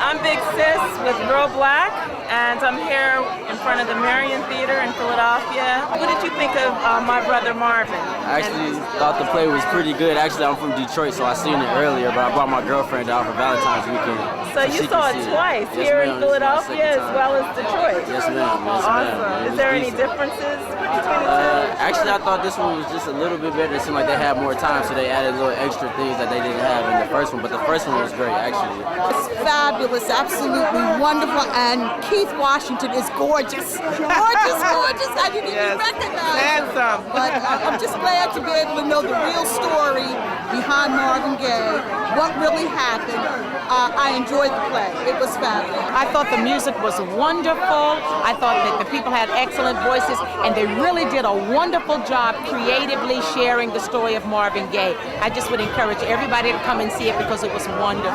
I'm Big Sis with Real Black, and I'm here in front of the Marion Theater in Philadelphia. What did you think of My Brother Marvin? I actually thought the play was pretty good. Actually, I'm from Detroit, so I seen it earlier, but I brought my girlfriend out for Valentine's weekend. So you saw it twice, here in Philadelphia as well as Detroit? Yes, ma'am. Yes, awesome. Is there any differences between the two? Actually, I thought this one was just a little bit better. It seemed like they had more time, so they added little extra things that they didn't have in the first one, but the first one was great, actually. It's fabulous, absolutely wonderful, and Keith Washington is gorgeous. Gorgeous, gorgeous. I didn't even recognize him. But I'm just glad to be able to know the real story behind Marvin Gaye, what really happened. I enjoyed the play. It was fabulous. I thought the music was wonderful. I thought that the people had excellent voices, and they really did a wonderful job creatively sharing the story of Marvin Gaye. I just would encourage everybody to come and see it because it was wonderful.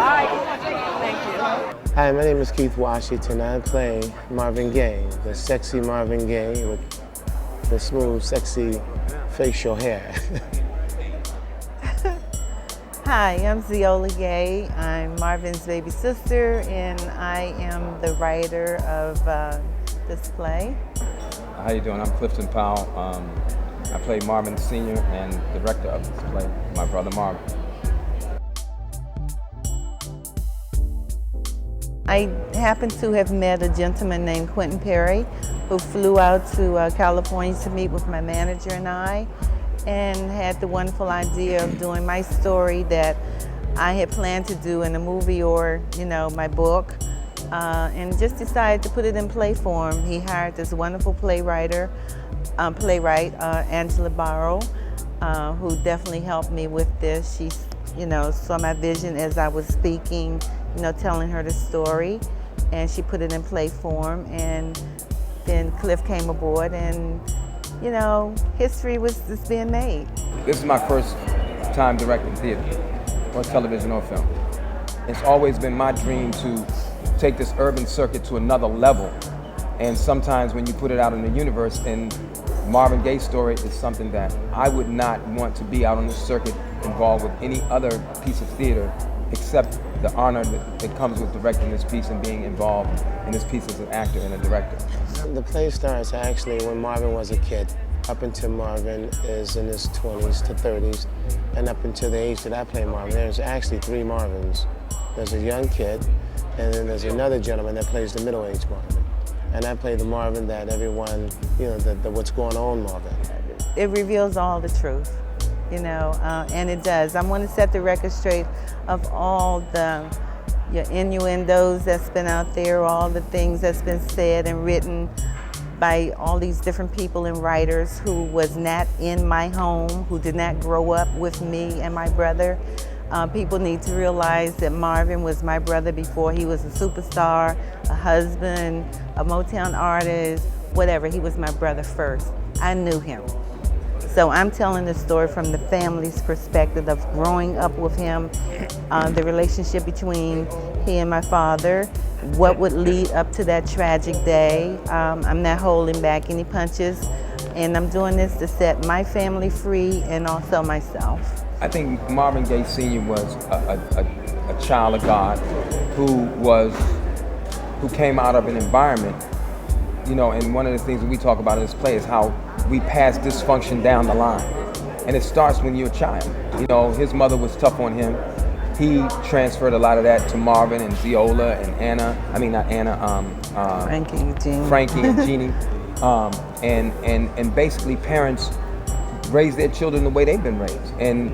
Thank you. Hi, my name is Keith Washington. I play Marvin Gaye, the sexy Marvin Gaye with the smooth, sexy facial hair. Hi, I'm Zeola Gaye. I'm Marvin's baby sister, and I am the writer of this play. How you doing? I'm Clifton Powell. I play Marvin Sr. and director of this play, My Brother Marvin. I happen to have met a gentleman named Quentin Perry who flew out to California to meet with my manager and I, and had the wonderful idea of doing my story that I had planned to do in a movie or, my book, and just decided to put it in play form. He hired this wonderful playwright, Angela Barrow, who definitely helped me with this. She, saw my vision as I was speaking, telling her the story, and she put it in play form, and then Cliff came aboard, and history was just being made. This is my first time directing theater, or television or film. It's always been my dream to take this urban circuit to another level, and sometimes when you put it out in the universe, and Marvin Gaye's story is something that I would not want to be out on the circuit involved with any other piece of theater except the honor that comes with directing this piece and being involved in this piece as an actor and a director. The play starts actually when Marvin was a kid, up until Marvin is in his 20s to 30s, and up until the age that I play Marvin. There's actually 3 Marvins. There's a young kid, and then there's another gentleman that plays the middle-aged Marvin. And I play the Marvin that everyone, the what's going on Marvin. It reveals all the truth, and it does. I want to set the record straight of all the innuendos that's been out there, all the things that's been said and written by all these different people and writers who was not in my home, who did not grow up with me and my brother. People need to realize that Marvin was my brother before he was a superstar, a husband, a Motown artist, whatever. He was my brother first. I knew him. So I'm telling the story from the family's perspective of growing up with him, the relationship between he and my father, what would lead up to that tragic day. I'm not holding back any punches, and I'm doing this to set my family free and also myself. I think Marvin Gaye Sr. was a child of God who came out of an environment, and one of the things that we talk about in this play is how we pass dysfunction down the line. And it starts when you're a child. His mother was tough on him. He transferred a lot of that to Marvin and Zeola and Frankie and Jeannie. And basically parents raise their children the way they've been raised. And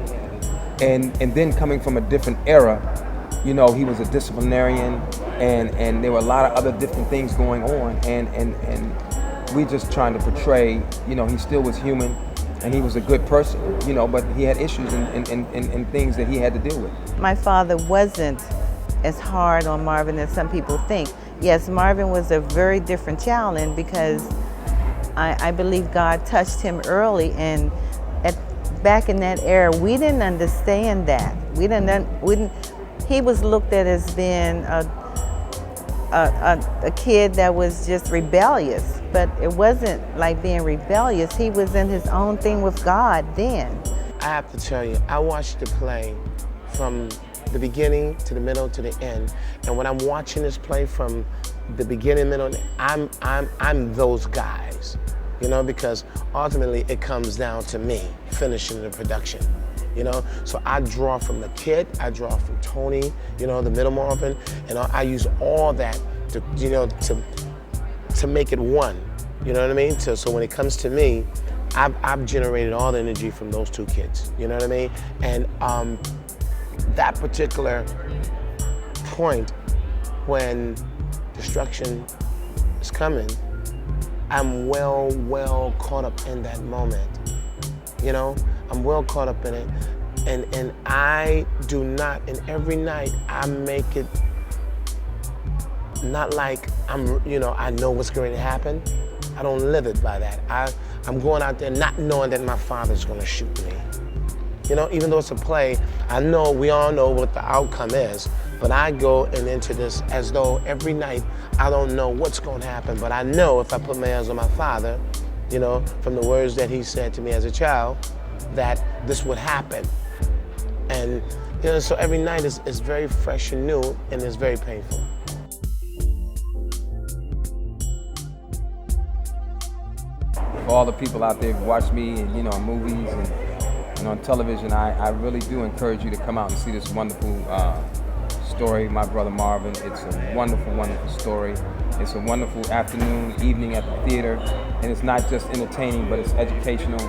then coming from a different era, he was a disciplinarian, and there were a lot of other different things going on, and we just trying to portray, he still was human, and he was a good person, but he had issues and things that he had to deal with. My father wasn't as hard on Marvin as some people think. Yes, Marvin was a very different child, and because I believe God touched him early, and back in that era, we didn't understand that. He was looked at as being a kid that was just rebellious, but it wasn't like being rebellious. He was in his own thing with God then. I have to tell you, I watched the play from the beginning to the middle to the end. And when I'm watching this play from the beginning, middle, I'm those guys, you know, because ultimately it comes down to me finishing the production, you know. So I draw from the kid, I draw from Tony, you know, the middle Marvin, and I use all that to, you know, to make it one, you know what I mean? So when it comes to me, I've generated all the energy from those two kids, you know what I mean? And that particular point when destruction is coming, I'm well caught up in that moment, you know? I'm well caught up in it, and I do not, and every night I make it not like I know what's going to happen. I don't live it by that. I'm going out there not knowing that my father's going to shoot me. You know, even though it's a play, I know, we all know what the outcome is, but I go into this as though every night I don't know what's going to happen, but I know if I put my hands on my father, you know, from the words that he said to me as a child, that this would happen. And, you know, so every night is very fresh and new, and it's very painful. For all the people out there who watch me and, you know, in movies and on television, I really do encourage you to come out and see this wonderful story, My Brother Marvin. It's a wonderful, wonderful story. It's a wonderful afternoon, evening at the theater, and it's not just entertaining, but it's educational.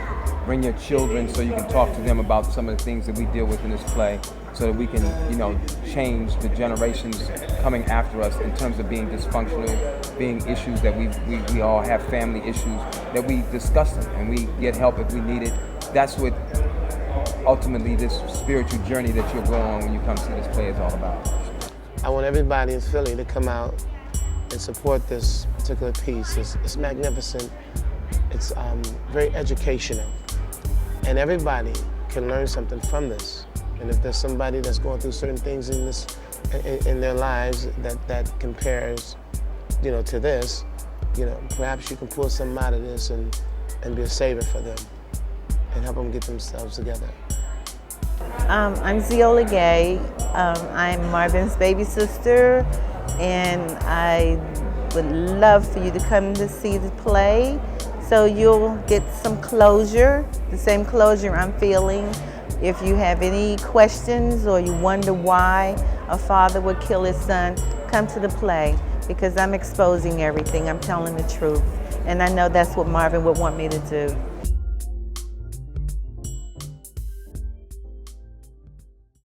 Bring your children so you can talk to them about some of the things that we deal with in this play, so that we can, you know, change the generations coming after us in terms of being dysfunctional, being issues that we all have, family issues, that we discuss them and we get help if we need it. That's what ultimately this spiritual journey that you'll go on when you come see this play is all about. I want everybody in Philly to come out and support this particular piece. It's magnificent. It's very educational. And everybody can learn something from this. And if there's somebody that's going through certain things in their lives that compares, you know, to this, you know, perhaps you can pull something out of this and be a savior for them and help them get themselves together. I'm Zeola Gaye. I'm Marvin's baby sister, and I would love for you to come to see the play so you'll get some closure, the same closure I'm feeling. If you have any questions or you wonder why a father would kill his son, come to the play, because I'm exposing everything. I'm telling the truth. And I know that's what Marvin would want me to do.